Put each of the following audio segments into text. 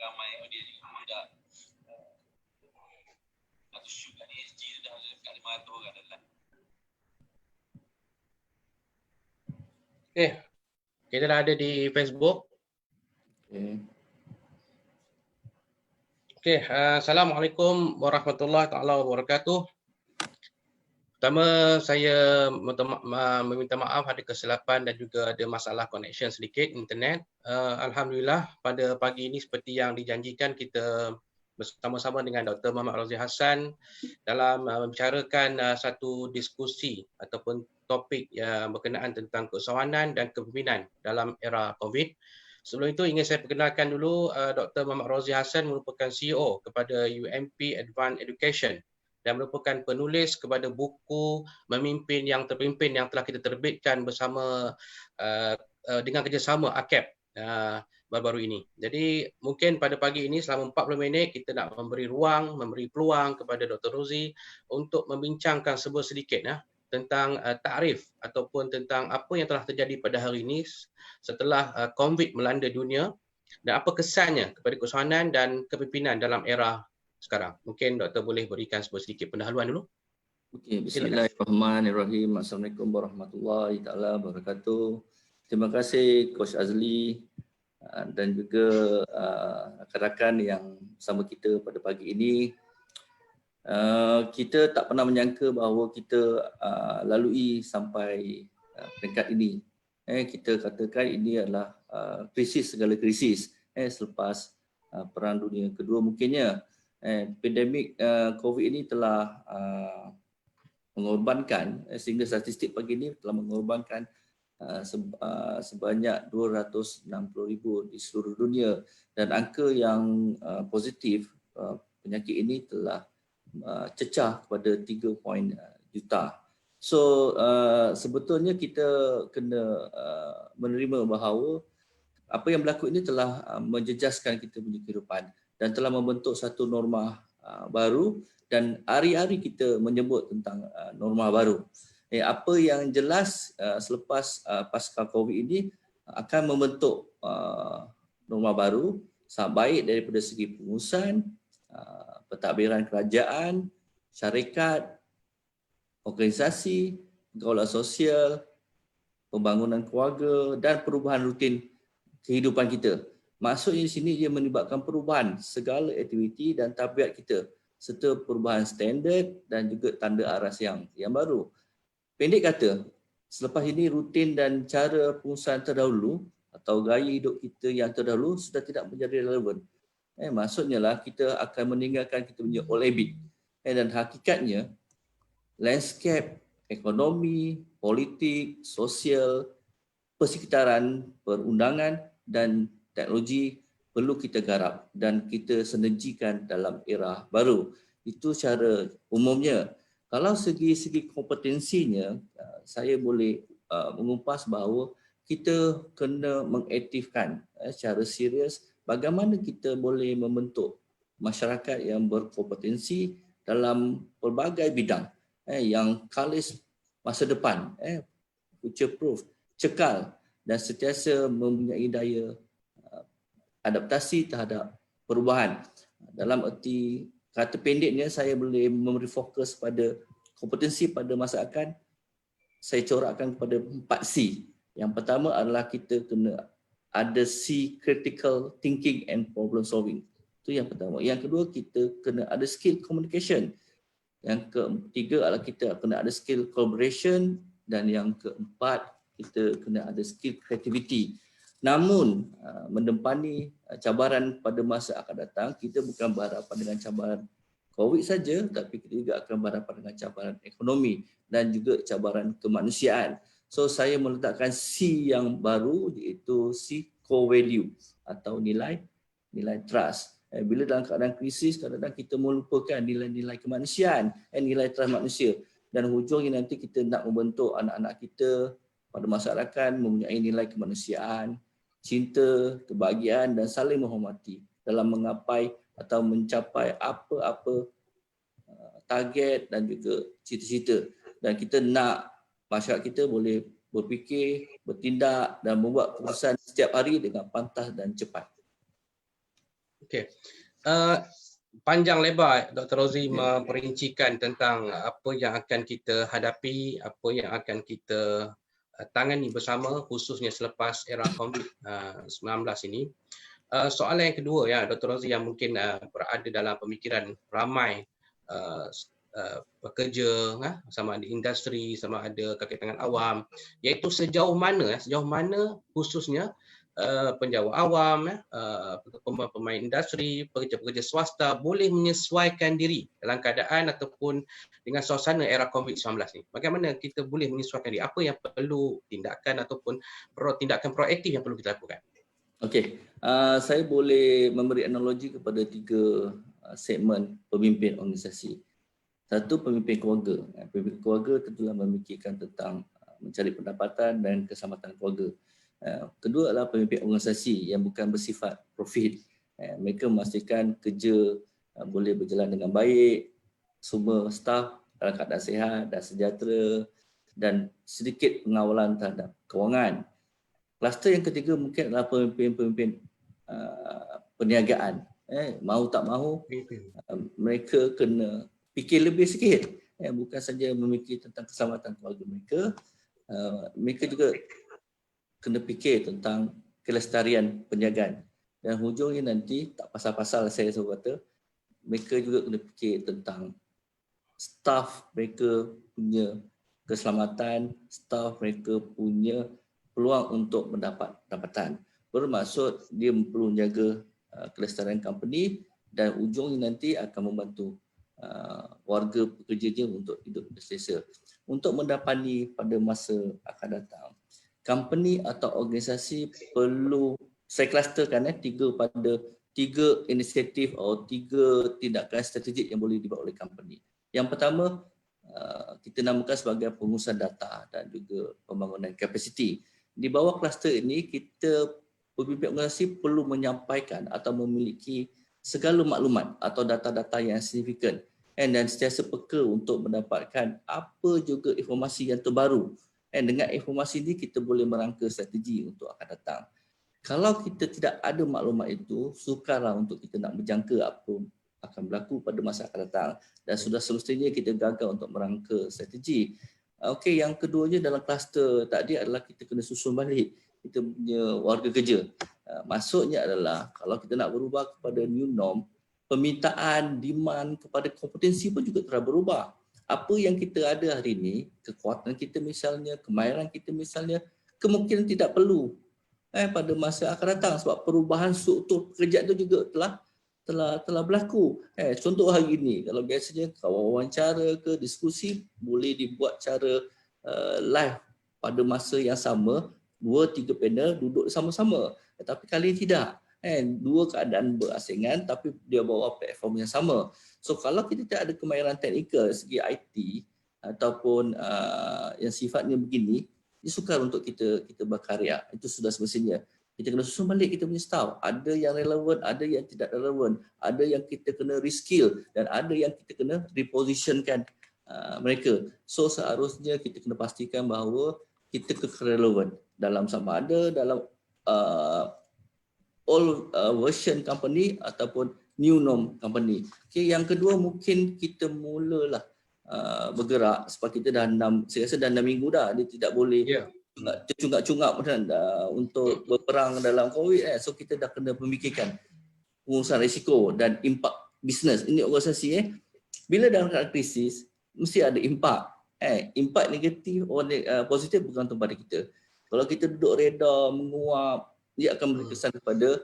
ramai audiens ni dah atau shoot kat SG dah dekat 500 orang dah live. Kita dah ada di Facebook. Assalamualaikum warahmatullahi taala wabarakatuh. Pertama, saya meminta maaf ada kesilapan dan juga ada masalah connection sedikit internet. Alhamdulillah pada pagi ini seperti yang dijanjikan, kita bersama-sama dengan Dr. Muhammad Rozzi Hassan dalam membicarakan satu diskusi ataupun topik yang berkenaan tentang keusahawanan dan kepimpinan dalam era COVID. Sebelum itu ingin saya perkenalkan dulu Dr. Muhammad Rozzi Hassan merupakan CEO kepada UMP Advanced Education dan merupakan penulis kepada buku Memimpin yang Terpimpin yang telah kita terbitkan bersama dengan kerjasama AKAP baru-baru ini. Jadi mungkin pada pagi ini selama 40 minit kita nak memberi ruang, memberi peluang kepada Dr. Rozzi untuk membincangkan sedikit tentang takrif ataupun tentang apa yang telah terjadi pada hari ini setelah COVID melanda dunia dan apa kesannya kepada keusahawanan dan kepimpinan dalam era sekarang. Mungkin doktor boleh berikan sedikit pendahuluan dulu. Okey, bismillahirrahmanirrahim. Assalamualaikum warahmatullahi taala wabarakatuh. Terima kasih Coach Azli dan juga rakan-rakan yang bersama kita pada pagi ini. Kita tak pernah menyangka bahawa kita lalui sampai peringkat ini. Kita katakan ini adalah krisis segala krisis selepas Perang Dunia Kedua mungkinnya. Pandemik COVID ini telah mengorbankan, sehingga statistik pagi ini telah mengorbankan sebanyak 260,000 di seluruh dunia, dan angka yang positif penyakit ini telah cecah kepada 3 juta. So sebetulnya kita kena menerima bahawa apa yang berlaku ini telah menjejaskan kita punya kehidupan dan telah membentuk satu norma baru, dan hari-hari kita menyebut tentang norma baru. Apa yang jelas selepas pasca COVID ini akan membentuk norma baru, baik daripada segi pengurusan, pentadbiran kerajaan, syarikat, organisasi, pergaulan sosial, pembangunan keluarga dan perubahan rutin kehidupan kita. Maksudnya di sini dia melibatkan perubahan segala aktiviti dan tabiat kita serta perubahan standard dan juga tanda aras yang baru. Pendek kata, selepas ini rutin dan cara pengurusan terdahulu atau gaya hidup kita yang terdahulu sudah tidak menjadi relevan. Maksudnya lah kita akan meninggalkan kita punya old habit. Dan hakikatnya landscape ekonomi, politik, sosial, persekitaran, perundangan dan teknologi perlu kita garap dan kita sinergikan dalam era baru. Itu cara umumnya. Kalau segi kompetensinya, saya boleh mengumpas bahawa kita kena mengaktifkan secara serius bagaimana kita boleh membentuk masyarakat yang berkompetensi dalam pelbagai bidang yang kalis masa depan, future proof, cekal dan sentiasa mempunyai daya adaptasi terhadap perubahan. Dalam erti kata pendeknya, saya boleh memberi fokus pada kompetensi pada masa akan. Saya corakkan kepada 4C. Yang pertama adalah kita kena ada C, critical thinking and problem solving. Itu yang pertama. Yang kedua, kita kena ada skill communication. Yang ketiga adalah kita kena ada skill collaboration, dan yang keempat kita kena ada skill creativity. Namun mendepani cabaran pada masa akan datang, kita bukan berhadapan dengan cabaran COVID saja, tapi kita juga akan berhadapan dengan cabaran ekonomi dan juga cabaran kemanusiaan. So saya meletakkan C yang baru, iaitu C core value atau nilai trust. Bila dalam keadaan krisis, kadang-kadang kita melupakan nilai-nilai kemanusiaan, nilai trust manusia, dan hujungnya nanti kita nak membentuk anak-anak kita pada masyarakat mempunyai nilai kemanusiaan, cinta, kebahagiaan dan saling menghormati dalam menggapai atau mencapai apa-apa target dan juga cita-cita. Dan kita nak masyarakat kita boleh berfikir, bertindak dan membuat keputusan setiap hari dengan pantas dan cepat. Okey. Panjang lebar Dr. Rozi memperincikan tentang apa yang akan kita hadapi, apa yang akan kita tangani bersama khususnya selepas era COVID-19 ini. Soalan yang kedua ya Dr. Rozi yang mungkin berada dalam pemikiran ramai pekerja, sama ada industri, sama ada kaki tangan awam, iaitu sejauh mana khususnya penjawat awam, pemain industri, pekerja-pekerja swasta boleh menyesuaikan diri dalam keadaan ataupun dengan suasana era COVID-19 ni. Bagaimana kita boleh menyesuaikan diri? Apa yang perlu tindakan ataupun tindakan proaktif yang perlu kita lakukan? Okey, saya boleh memberi analogi kepada 3 segmen pemimpin organisasi. Satu, pemimpin keluarga. Pemimpin keluarga tentulah memikirkan tentang mencari pendapatan dan keselamatan keluarga. Kedua adalah pemimpin organisasi yang bukan bersifat profit. Mereka memastikan kerja boleh berjalan dengan baik, semua staf dalam keadaan sihat dan sejahtera dan sedikit pengawalan terhadap kewangan. Kluster yang ketiga mungkin adalah pemimpin-pemimpin perniagaan. Mahu tak mahu, mereka kena fikir lebih sikit. Bukan saja memikir tentang keselamatan keluarga mereka, mereka juga kena fikir tentang kelestarian penjagaan. Dan hujungnya nanti, tak pasal-pasal saya kata, mereka juga kena fikir tentang staf mereka punya keselamatan, staf mereka punya peluang untuk mendapat pendapatan. Bermaksud dia perlu menjaga kelestarian company dan ujungnya nanti akan membantu warga pekerjanya untuk hidup selesa. Untuk mendapati pada masa akan datang, company atau organisasi perlu, saya klusterkan 3 inisiatif atau 3 tindakan strategik yang boleh dibuat oleh company. Yang pertama, kita namakan sebagai pengurusan data dan juga pembangunan kapasiti. Di bawah kluster ini, kita pemimpin organisasi perlu menyampaikan atau memiliki segala maklumat atau data-data yang signifikan dan sentiasa peka untuk mendapatkan apa juga informasi yang terbaru. Dengan informasi ini kita boleh merangka strategi untuk akan datang. Kalau kita tidak ada maklumat itu, sukarlah untuk kita nak berjangka apa akan berlaku pada masa akan datang. Dan sudah semestinya kita gagal untuk merangka strategi. Okey, yang keduanya dalam kluster tadi adalah kita kena susun balik kita punya warga kerja. Maksudnya adalah kalau kita nak berubah kepada new norm, permintaan, demand kepada kompetensi pun juga telah berubah. Apa yang kita ada hari ini, kekuatan kita misalnya, kemahiran kita misalnya, kemungkinan tidak perlu pada masa akan datang sebab perubahan struktur pekerjaan itu juga telah berlaku. Contoh hari ini, kalau biasanya wawancara ke diskusi boleh dibuat cara live pada masa yang sama, 2-3 panel duduk sama-sama. Tapi kali ini tidak. 2 keadaan berasingan tapi dia bawa platform yang sama. So kalau kita tidak ada kemahiran teknikal segi IT ataupun yang sifatnya begini, dia sukar untuk kita berkarya. Itu sudah semestinya. Kita kena susun balik kita punya staff. Ada yang relevan, ada yang tidak relevan. Ada yang kita kena reskill dan ada yang kita kena repositionkan mereka. So seharusnya kita kena pastikan bahawa kita relevan dalam sama ada dalam old version company ataupun new norm company. Okay, yang kedua mungkin kita mulalah bergerak sebab kita dah 6 minggu dah, dia tidak boleh tercungap-cungap untuk berperang dalam COVID. So kita dah kena memikirkan pengurusan risiko dan impak bisnes. Ini organisasi bila dalam krisis mesti ada impak. Impak negatif atau positif bergantung pada kita. Kalau kita duduk reda, menguap, dia akan berkesan kepada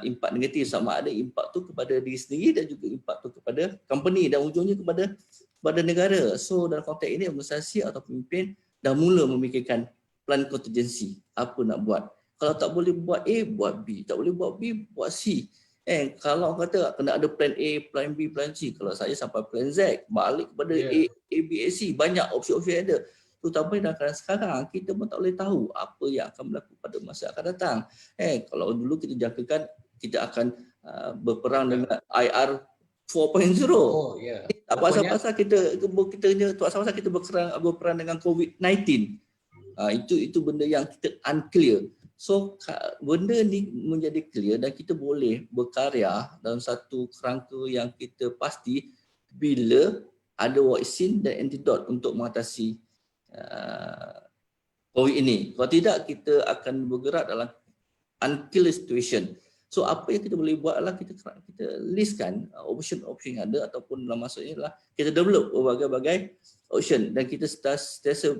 impak negatif, sama ada impak tu kepada diri sendiri dan juga impak tu kepada company dan ujungnya kepada negara. So dalam konteks ini organisasi atau pemimpin dah mula memikirkan plan contingency, apa nak buat. Kalau tak boleh buat A, buat B. Tak boleh buat B, buat C. Kalau kata kena ada plan A, plan B, plan C. Kalau saya sampai plan Z, balik kepada A, B, C. Banyak opsi-opsi ada. Terutama dalam keadaan sekarang, kita pun tak boleh tahu apa yang akan berlaku pada masa akan datang. Kalau dulu kita jangkakan kita akan berperang dengan IR 4.0. Tak pasal-pasal kita berperang dengan COVID-19. Itu benda yang kita unclear. So benda ni menjadi clear dan kita boleh berkarya dalam satu kerangka yang kita pasti bila ada vaksin dan antidote untuk mengatasi COVID ini. Kalau tidak, kita akan bergerak dalam unclear situation. So apa yang kita boleh buat adalah kita listkan option-option yang ada, ataupun dalam maksudnya adalah kita develop berbagai-bagai option dan kita sentiasa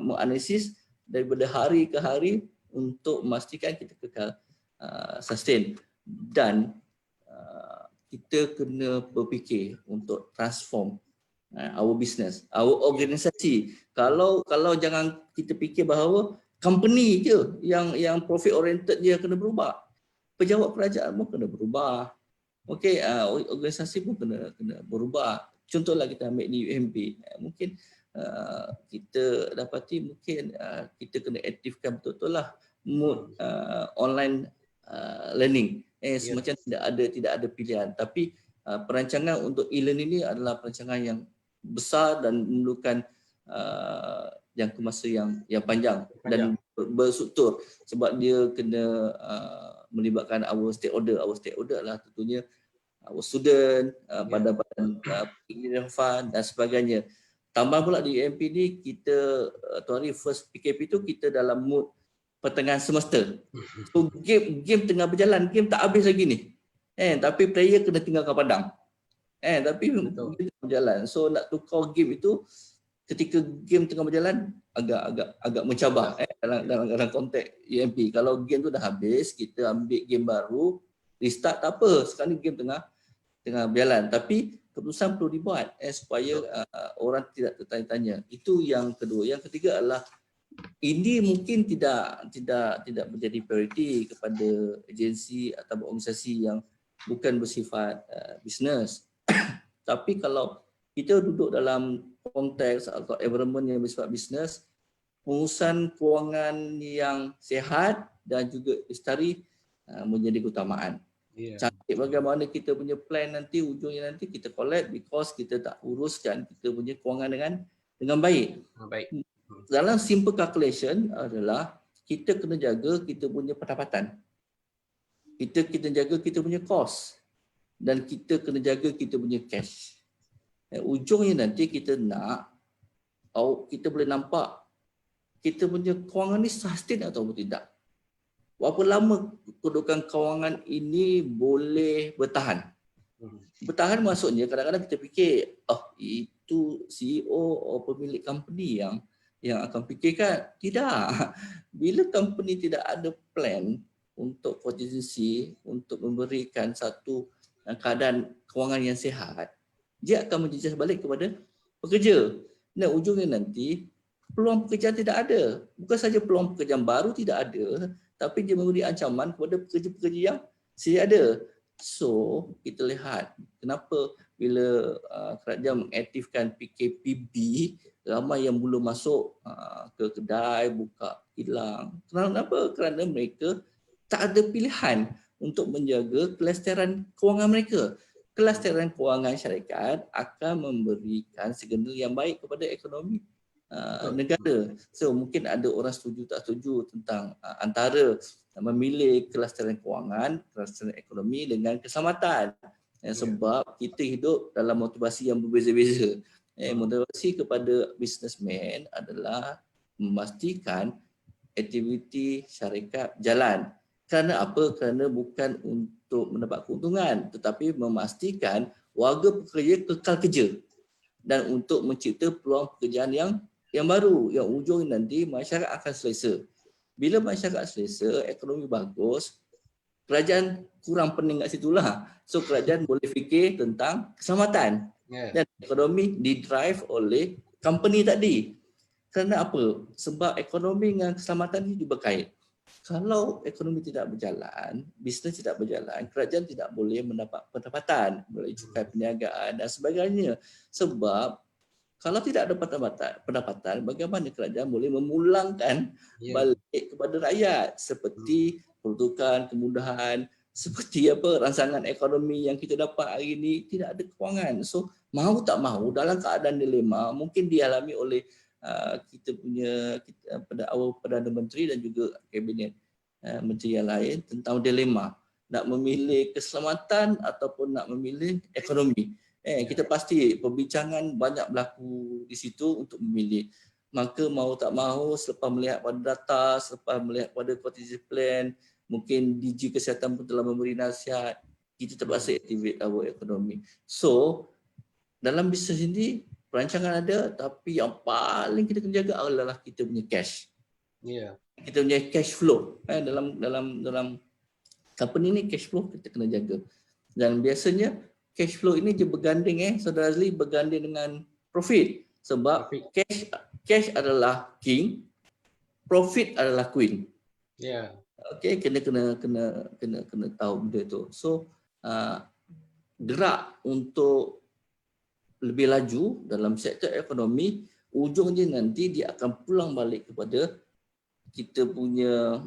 menganalisis daripada hari ke hari untuk memastikan kita kekal sustain. Dan kita kena berfikir untuk transform our business, our organisasi. Kalau jangan kita fikir bahawa company je yang profit oriented je kena berubah. Pejabat kerajaan pun kena berubah. Okey, organisasi pun kena berubah. Contohlah kita ambil di UMP, mungkin kita dapati mungkin kita kena aktifkan betul-betul lah mood online learning. Semacam tidak ada pilihan. Tapi perancangan untuk e-learning ini adalah perancangan yang besar dan memerlukan jangka masa yang panjang dan berstruktur, sebab dia kena melibatkan our stakeholder. Our stakeholder adalah tentunya our student, badan-badan pendidikan fund dan sebagainya. Tambah pula di UMP ni kita tuan hari first PKP tu kita dalam mood pertengahan semester. So game tengah berjalan, game tak habis lagi ni. Tapi player kena tinggalkan padang. Tapi game tengah berjalan. So nak tukar game itu ketika game tengah berjalan agak mencabar dalam konteks UMP. Kalau game tu dah habis, kita ambil game baru, restart tak apa. Sekarang ni game tengah berjalan. Tapi keputusan perlu dibuat supaya orang tidak tertanya-tanya. Itu yang kedua. Yang ketiga adalah ini mungkin tidak menjadi prioriti kepada agensi atau organisasi yang bukan bersifat bisnes. Tapi kalau kita duduk dalam konteks atau environment yang bersifat bisnes, pengurusan kewangan yang sihat dan juga lestari menjadi keutamaan. Cantik bagaimana kita punya plan nanti, ujungnya nanti kita collapse because kita tak uruskan kita punya kewangan dengan baik. Dalam simple calculation adalah kita kena jaga kita punya pendapatan. Kita jaga kita punya cost dan kita kena jaga kita punya cash. Ujungnya nanti kita kita boleh nampak kita punya kewangan ni sustain atau tidak. Berapa lama kedudukan kewangan ini boleh bertahan. Bertahan maksudnya kadang-kadang kita fikir, itu CEO atau pemilik company yang akan fikirkan. Tidak. Bila company tidak ada plan untuk contingency, untuk memberikan satu keadaan kewangan yang sihat, dia akan menjejas balik kepada pekerja. Dan ujungnya nanti peluang pekerjaan tidak ada. Bukan saja peluang pekerjaan baru tidak ada, tapi dia memberi ancaman kepada pekerja-pekerja yang sedia ada. So, kita lihat kenapa bila kerajaan mengaktifkan PKPB, ramai yang belum masuk ke kedai, buka kilang. Kenapa? Kerana mereka tak ada pilihan untuk menjaga kelestarian kewangan mereka. Kelestarian kewangan syarikat akan memberikan signal yang baik kepada ekonomi negara. So mungkin ada orang setuju tak setuju tentang antara memilih kelestarian kewangan, kelestarian ekonomi dengan keselamatan. Sebab kita hidup dalam motivasi yang berbeza-beza. Motivasi kepada businessman adalah memastikan aktiviti syarikat jalan. Kerana apa? Kerana bukan untuk mendapat keuntungan, tetapi memastikan warga pekerja kekal kerja dan untuk mencipta peluang pekerjaan yang baru, yang ujungnya nanti masyarakat akan selesa. Bila masyarakat selesa, ekonomi bagus, kerajaan kurang pening kat situlah. So kerajaan boleh fikir tentang keselamatan. Dan ekonomi didrive oleh company tadi. Kerana apa? Sebab ekonomi dengan keselamatan ini berkait. Kalau ekonomi tidak berjalan, bisnes tidak berjalan, kerajaan tidak boleh mendapat pendapatan melalui cukai perniagaan dan sebagainya. Sebab kalau tidak ada pendapatan, bagaimana kerajaan boleh memulangkan balik kepada rakyat seperti peruntukan, kemudahan, seperti rangsangan ekonomi yang kita dapat hari ini, tidak ada kewangan. So mahu tak mahu dalam keadaan dilema mungkin dialami oleh kita punya awal Perdana Menteri dan juga Kabinet. menteri yang lain tentang dilema nak memilih keselamatan ataupun nak memilih ekonomi. Kita pasti perbincangan banyak berlaku di situ untuk memilih. Maka mau tak mahu selepas melihat pada data, selepas melihat pada contingency plan, mungkin DG Kesihatan pun telah memberi nasihat, kita terpaksa activate our ekonomi. So, dalam bisnes ini perancangan ada, tapi yang paling kita kena jaga adalah kita punya cash. Kita punya cash flow. Dalam company ni cash flow kita kena jaga. Dan biasanya cash flow ini dia berganding Saudara Azli, berganding dengan profit. Sebab cash adalah king, profit adalah queen. Okey, kena tahu benda tu. So gerak untuk lebih laju dalam sektor ekonomi, ujungnya nanti dia akan pulang balik kepada kita punya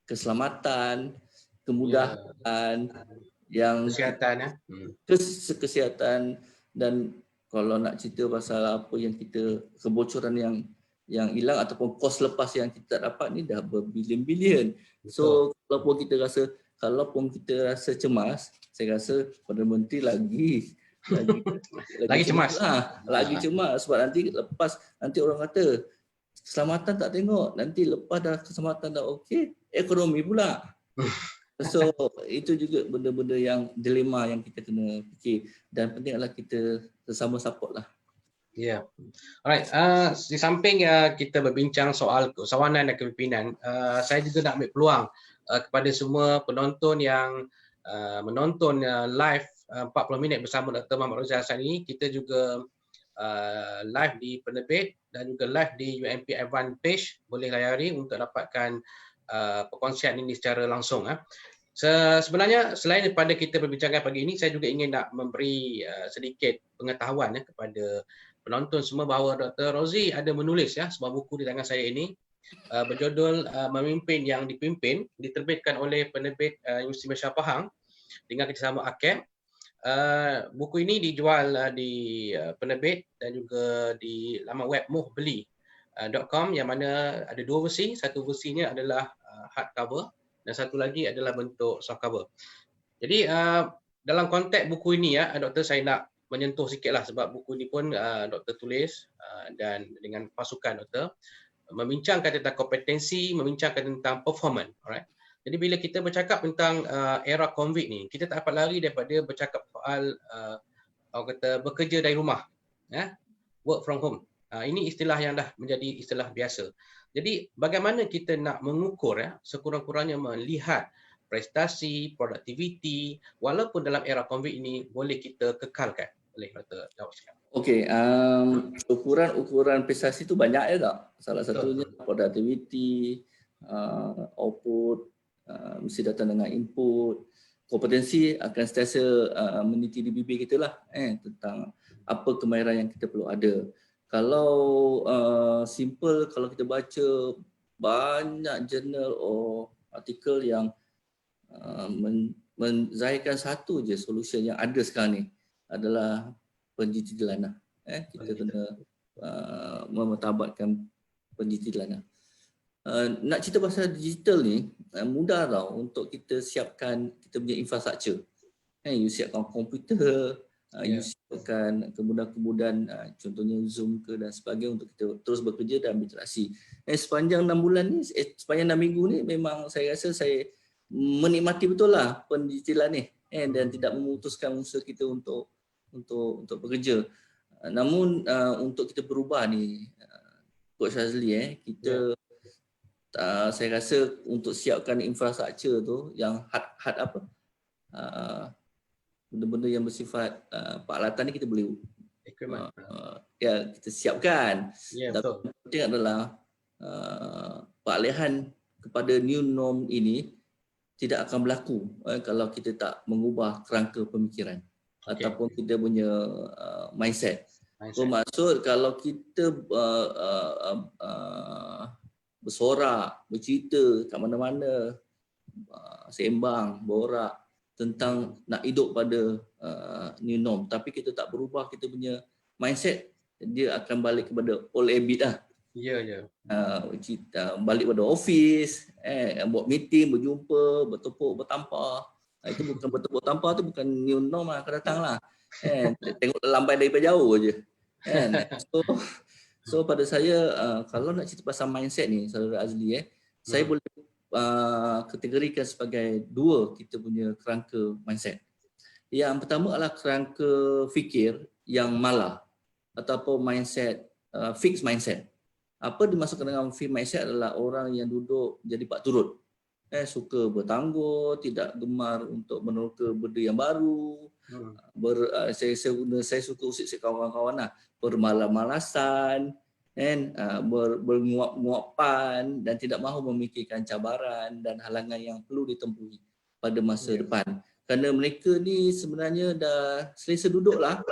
keselamatan, kemudahan, yang kesihatan. Dan kalau nak cerita pasal apa yang kita, kebocoran yang hilang ataupun kos lepas yang kita dapat ni dah berbilion-bilion. So kalaupun kita rasa cemas, saya rasa Perdana Menteri lagi cemas. Lagi cemas sebab nanti orang kata keselamatan tak tengok, nanti lepas dah keselamatan dah okey, ekonomi pula. So itu juga benda-benda yang dilema yang kita kena fikir, dan penting adalah kita bersama support lah. Alright. Di samping kita berbincang soal keusahawanan dan kepimpinan, saya juga nak ambil peluang kepada semua penonton yang menonton live 40 minit bersama Dr. Muhammad Rozi Hassan ini. Kita juga live di Penerbit dan juga live di UMP Advance page. Boleh layari untuk dapatkan perkongsian ini secara langsung. Sebenarnya selain daripada kita berbincangkan pagi ini, saya juga ingin nak memberi sedikit pengetahuan kepada penonton semua bahawa Dr. Rozi ada menulis sebuah buku di tangan saya ini berjudul Memimpin yang Dipimpin, diterbitkan oleh Penerbit Universiti Malaysia Pahang dengan kerjasama AKEM. Buku ini dijual di Penerbit dan juga di laman web muhbeli.com, yang mana ada dua versi. Satu versinya adalah hardcover dan satu lagi adalah bentuk softcover. Jadi dalam konteks buku ini doktor, saya nak menyentuh sikitlah sebab buku ini pun doktor tulis dan dengan pasukan doktor membincangkan tentang kompetensi, membincangkan tentang performance. Alright. Jadi bila kita bercakap tentang era COVID ni, kita tak dapat lari daripada bercakap soal bekerja dari rumah, work from home. Ini istilah yang dah menjadi istilah biasa. Jadi bagaimana kita nak mengukur sekurang-kurangnya melihat prestasi, produktiviti, walaupun dalam era COVID ini boleh kita kekalkan. Boleh Dr. jawab sikit. Okey, ukuran prestasi tu banyak tak? Salah satunya productivity, output, mesti datang dengan input. Kompetensi akan sentiasa meniti di bibir kita lah tentang apa kemahiran yang kita perlu ada. Kalau simple, kalau kita baca banyak jurnal atau artikel yang menzahirkan satu je solution yang ada sekarang ni adalah penjitilan. Kita kena memetabatkan penjitilan. Nak cerita pasal digital ni mudah tau untuk kita siapkan kita punya infrastruktur. You siapkan komputer, you siapkan kemudahan-kemudahan contohnya Zoom ke dan sebagainya untuk kita terus bekerja dan berinteraksi. Sepanjang 6 bulan ni, sepanjang 6 minggu ni memang saya rasa saya menikmati betul lah penjitilan ni dan tidak memutuskan usaha kita untuk bekerja. Namun untuk kita berubah ni Coach Azli kita saya rasa untuk siapkan infrastruktur tu yang hard apa benda-benda yang bersifat peralatan ni kita boleh kita siapkan. Tapi yang penting adalah peralihan kepada new norm ini tidak akan berlaku kalau kita tak mengubah kerangka pemikiran ataupun kita punya mindset. Bermaksud kalau kita bersorak, bercerita kat mana-mana, sembang, borak tentang nak hidup pada new norm, tapi kita tak berubah kita punya mindset, dia akan balik kepada old habit lah. Ya, ya. Balik pada office, buat meeting, berjumpa, bertepuk, bertampar. Itu bukan bertepuk tampar, tu bukan new norm akan datang lah. Tengok lambai daripada jauh je. So pada saya, kalau nak cerita pasal mindset ni, Saudara Azli, saya boleh kategorikan sebagai dua kita punya kerangka mindset. Yang pertama adalah kerangka fikir yang malah ataupun mindset, fixed mindset. Apa dimaksudkan dengan fixed mindset adalah orang yang duduk jadi pak turut. Suka bertangguh, tidak gemar untuk meneroka benda yang baru. Saya suka usik kawan-kawan lah, bermalas-malasan, bermuap-muapan dan tidak mahu memikirkan cabaran dan halangan yang perlu ditempuhi pada masa depan. Kerana mereka ni sebenarnya dah selesa duduk lah.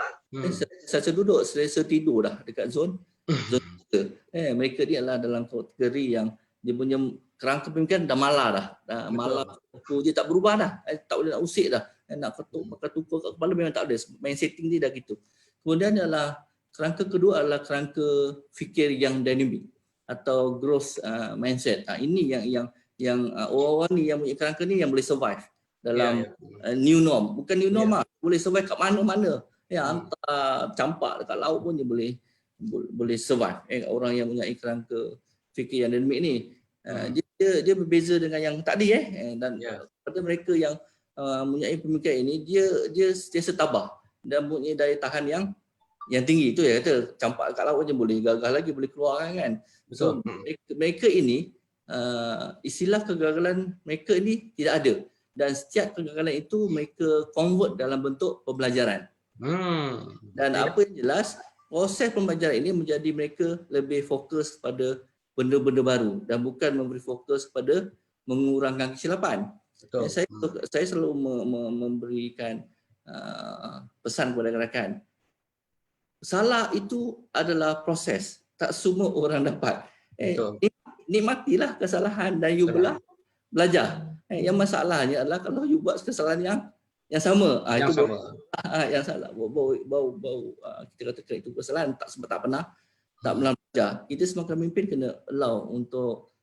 Selesa duduk, selesa tidur dah dekat zon kita. Mereka ni adalah dalam kategori yang dia punya kerangka pemikiran dah malah dah. Malah aku je tak berubah dah. Tak boleh nak usik dah. Nak ketuk tukar kat kepala memang tak ada. Main setting dia dah gitu. Kemudian adalah kerangka kedua adalah kerangka fikir yang dinamik atau growth mindset. Ini yang orang-orang ni yang punya kerangka ni yang boleh survive dalam new norm. Bukan new norm lah. Boleh survive kat mana-mana. Hantar campak dekat laut pun dia boleh survive. Orang yang punya kerangka fikir yang dinamik ni. Dia berbeza dengan yang tadi dan pada mereka yang mempunyai pemikiran ini, dia sentiasa tabah dan mempunyai daya tahan yang tinggi. Itu ya kata campak dekat laut je boleh gagah lagi, boleh keluar kan. So mereka ini istilah kegagalan mereka ini tidak ada, dan setiap kegagalan itu mereka convert dalam bentuk pembelajaran. Dan apa yang jelas, proses pembelajaran ini menjadi mereka lebih fokus pada benda-benda baru dan bukan memberi fokus pada mengurangkan kesilapan. Saya selalu memberikan pesan kepada rakan-rakan. Salah itu adalah proses. Tak semua orang dapat. Nikmatilah kesalahan dan you belajar. Yang masalahnya adalah kalau you buat kesalahan yang sama. Itu yang salah. Bau kita katakan itu kesalahan tak pernah belajar. Kita sebagai pemimpin kena allow untuk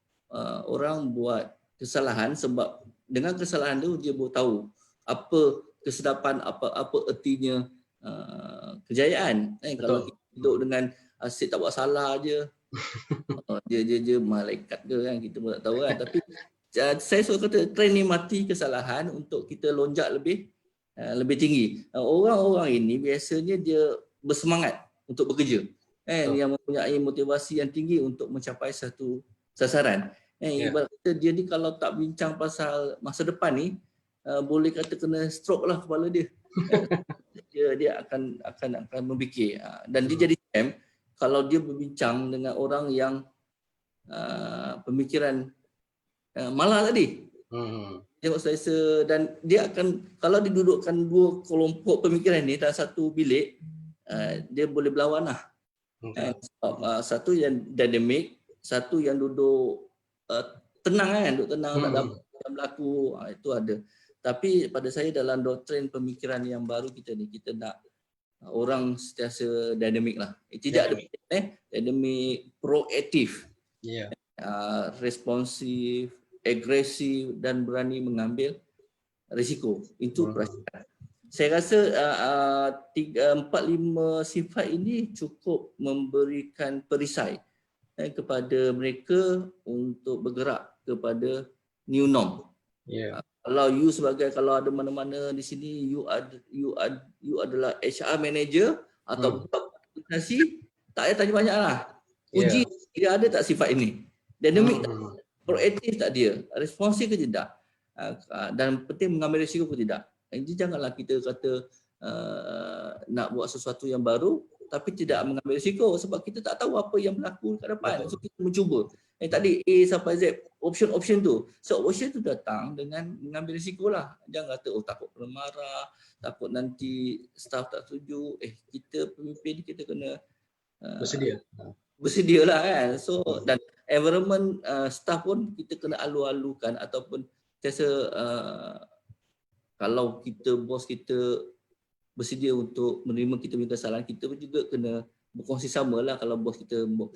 orang buat kesalahan, sebab dengan kesalahan tu dia baru tahu apa kesedapan, apa ertinya kejayaan. Kalau kita duduk dengan asyik tak buat salah je, dia malaikat ke kan, kita pun tak tahu kan. Tapi saya selalu kata trend ni mati kesalahan untuk kita lonjak lebih tinggi. Orang-orang ini biasanya dia bersemangat untuk bekerja. Yang mempunyai motivasi yang tinggi untuk mencapai satu sasaran. Ibarat kata dia ni kalau tak bincang pasal masa depan ni, boleh kata kena stroke lah kepala dia. Dia akan memfikir, dan dia jadi scam kalau dia berbincang dengan orang yang pemikiran malah tadi. Tengok selesa, dan dia akan, kalau didudukkan dua kelompok pemikiran ni dalam satu bilik, dia boleh berlawan lah. Satu yang dynamic, satu yang duduk tenang kan, duduk tenang, tak ada apa yang berlaku, itu ada. Tapi pada saya dalam doktrin pemikiran yang baru kita ni, kita nak orang sentiasa dynamic lah. Tidak ada dynamic, proaktif, responsif, agresif dan berani mengambil risiko. Itu perasaan. Saya rasa 4-5 sifat ini cukup memberikan perisai kepada mereka untuk bergerak kepada new norm. Kalau ada mana-mana di sini you adalah HR manager atau organisasi, tak payah tanya banyaklah. Uji dia ada tak sifat ini. Dynamic tak? Proaktif tak dia? Responsif ke tidak? Dan penting mengambil risiko ke tidak? Jadi janganlah kita kata nak buat sesuatu yang baru tapi tidak mengambil risiko, sebab kita tak tahu apa yang berlaku ke depan. So kita mencuba. Tadi A sampai Z, option tu. So option tu datang dengan mengambil risiko lah. Jangan kata takut kena marah, takut nanti staff tak setuju. Kita pemimpin kita kena bersedia lah kan. So dan environment staff pun kita kena alu-alukan, ataupun biasa kalau kita bos kita bersedia untuk menerima kita punya kesalahan, kita pun juga kena berkongsi sama lah kalau bos kita buat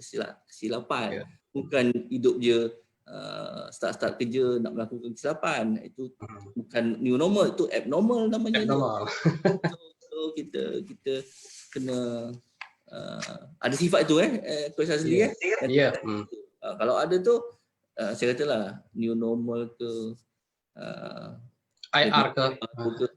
kesilapan. Ya. Bukan hidup je start kerja nak melakukan kesilapan. Itu bukan new normal, itu abnormal namanya. Abnormal. So kita kena ada sifat tu Coach Azli Ya. Kalau ada tu saya katalah new normal ke IR ke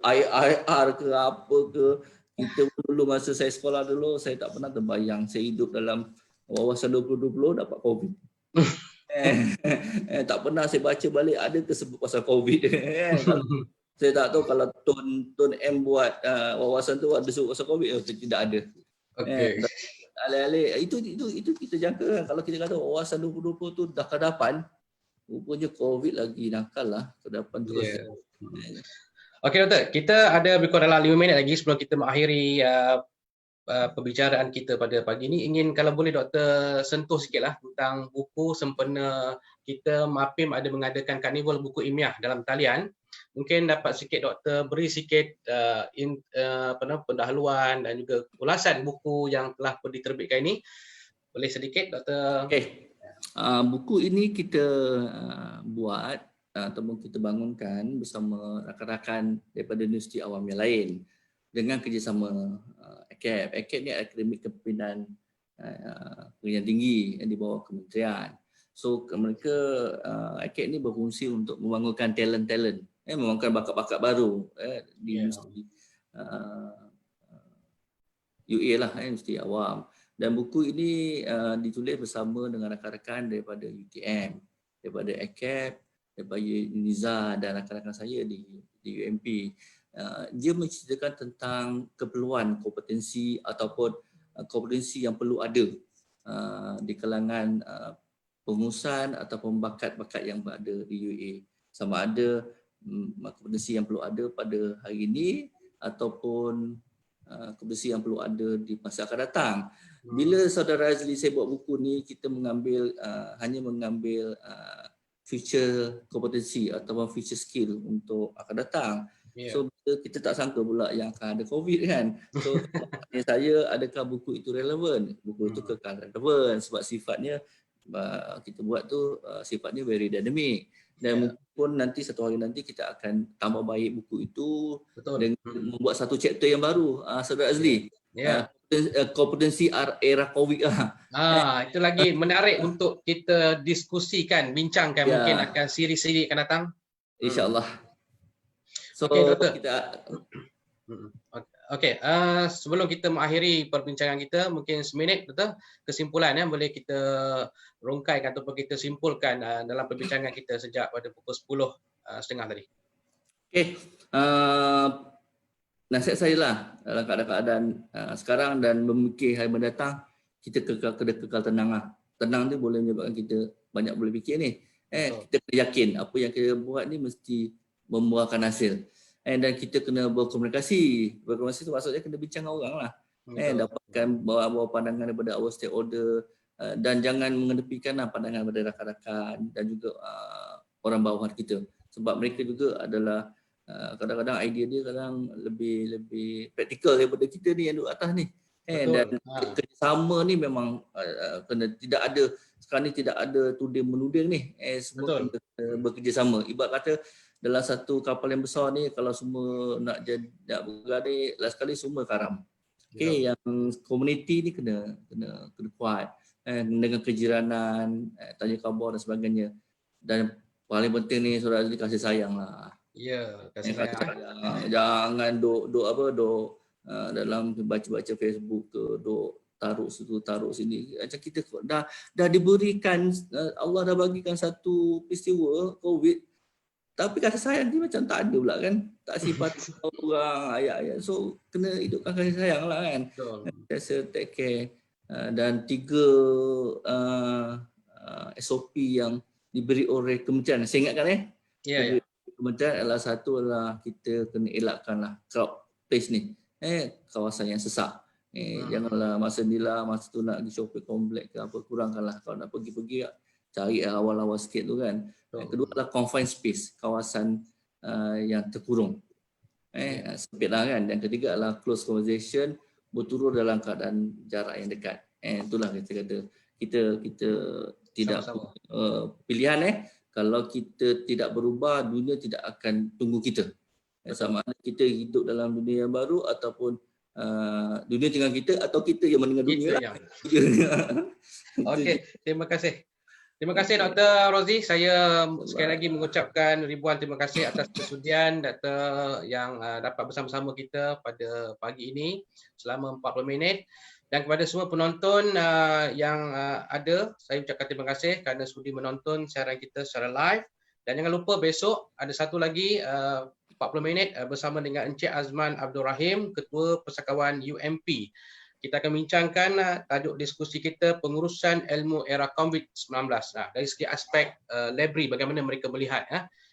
IR ke apa ke, kita dulu masa saya sekolah dulu saya tak pernah terbayang saya hidup dalam wawasan 2020 dapat COVID. Tak pernah saya baca balik ada ke sebut pasal COVID. Saya tak tahu kalau Tun M buat wawasan tu ada sebut pasal COVID, tidak ada. okey. Alih-alih itu kita jangka kan, kalau kita kata wawasan 2020 tu dah kedapan, rupanya COVID lagi nakal lah, kedapan terus. Ya. Okey doktor, kita ada lebih kurang dalam 5 minit lagi sebelum kita mengakhiri perbicaraan kita pada pagi ini. Ingin kalau boleh doktor sentuh sikitlah tentang buku sempena kita MAPIM ada mengadakan karnival buku ilmiah dalam talian. Mungkin dapat sikit doktor beri sikit pendahuluan dan juga ulasan buku yang telah diterbitkan ini. Boleh sedikit doktor? Okey. Buku ini kita buat ataupun kita bangunkan bersama rakan-rakan daripada universiti awam yang lain dengan kerjasama ACAP. ACAP ni Akademik Kepimpinan Pendidikan Tinggi yang di bawah kementerian. So mereka ACAP ni berfungsi untuk membangunkan talent-talent, membangunkan bakat-bakat baru di universiti UA lah, universiti awam. Dan buku ini ditulis bersama dengan rakan-rakan daripada UTM, daripada ACAP, daripada UNIZA dan rakan-rakan saya di UMP. Dia menceritakan tentang keperluan kompetensi ataupun kompetensi yang perlu ada di kalangan pengurusan ataupun bakat-bakat yang berada di UA. Sama ada kompetensi yang perlu ada pada hari ini ataupun kompetensi yang perlu ada di masa akan datang. Bila saudara Azli saya buat buku ni, kita hanya mengambil future kompetensi ataupun future skill untuk akan datang. So kita tak sangka pula yang akan ada COVID kan. So saya, adakah buku itu relevan? Buku itu kekal relevan sebab sifatnya kita buat tu sifatnya very dynamic. Dan mungkin nanti satu hari nanti kita akan tambah baik buku itu. Betul. Dengan membuat satu chapter yang baru, saudara Azli. Kompetensi era COVID. Itu lagi menarik untuk kita diskusikan, bincangkan mungkin akan siri-siri akan datang. InsyaAllah. So doktor. Kita sebelum kita mengakhiri perbincangan kita, mungkin seminit doktor, kesimpulan boleh kita rungkaikan ataupun kita simpulkan dalam perbincangan kita sejak pada pukul 10.30 tadi. Nasihat saya lah dalam keadaan sekarang dan memikir hari mendatang, kita kekal tenang lah. Tenang tu boleh menyebabkan kita banyak boleh fikir ni. Kita kena yakin apa yang kita buat ni mesti membuahkan hasil. Dan kita kena berkomunikasi. Berkomunikasi tu maksudnya kena bincang dengan orang lah. Dapatkan bawa pandangan daripada our stakeholder dan jangan mengedepikan pandangan daripada rakan-rakan dan juga orang bawahan kita. Sebab mereka juga adalah kadang-kadang idea dia kadang lebih praktikal daripada kita ni yang duduk atas ni. Dan kerjasama ni memang kena, tidak ada sekarang ni, tidak ada tuding menuding ni. Semua kena bekerjasama. Ibarat kata dalam satu kapal yang besar ni, kalau semua nak bergadik, last kali semua karam. Yang komuniti ni kena kuat dengan kejiranan, tanya khabar dan sebagainya. Dan paling penting ni saudara Azli, kasih sayang lah. Kasih sayang. Jangan duk dalam baca-baca Facebook ke, duk taruh situ, taruh sini. Macam kita dah diberikan, Allah dah bagikan satu peristiwa COVID, tapi kasih sayang ni macam tak ada pula kan. Tak sifat orang ayat-ayat. So kena hidupkan kasih sayang lah kan. Rasa take care. Dan 3 SOP yang diberi oleh kementerian. Saya ingatkan kementerian adalah satu adalah kita kena elakkanlah crowd place ni. Kawasan yang sesak. Janganlah masa ni lah, masa tu nak pergi shopping komplek ke apa, kurangkanlah. Kalau nak pergi-pergi cari awal-awal sikit tu kan. Kedua adalah confined space, kawasan yang terkurung. Sempit lah kan. Dan ketiga adalah close conversation berturut dalam keadaan jarak yang dekat. Itulah kita kata kita tidak pilihan kalau kita tidak berubah, dunia tidak akan tunggu kita. Sama ada kita hidup dalam dunia yang baru ataupun dunia dengan kita atau kita yang mendengar dunia. Okey, terima kasih. Terima kasih Dr. Rozi. Saya sekali lagi mengucapkan ribuan terima kasih atas kesudian Dr. yang dapat bersama-sama kita pada pagi ini selama 40 minit. Dan kepada semua penonton yang ada, saya ucapkan terima kasih kerana sudi menonton siaran kita secara live. Dan jangan lupa besok ada satu lagi 40 minit bersama dengan Encik Azman Abdul Rahim, Ketua Persakawan UMP. Kita akan bincangkan tajuk diskusi kita pengurusan ilmu era COVID-19. Dari segi aspek library, bagaimana mereka melihat.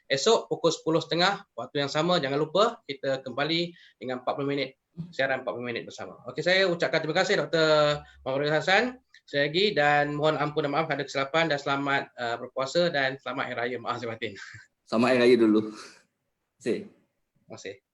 Esok pukul 10.30 waktu yang sama, jangan lupa kita kembali dengan 40 minit, siaran 40 minit bersama. Okey, saya ucapkan terima kasih Dr. Muhammad Hassan sekali lagi dan mohon ampun dan maaf ada kesilapan dan selamat berpuasa dan selamat Hari Raya. Maaf saya batin. Selamat Hari Raya dulu. Terima kasih. Terima kasih.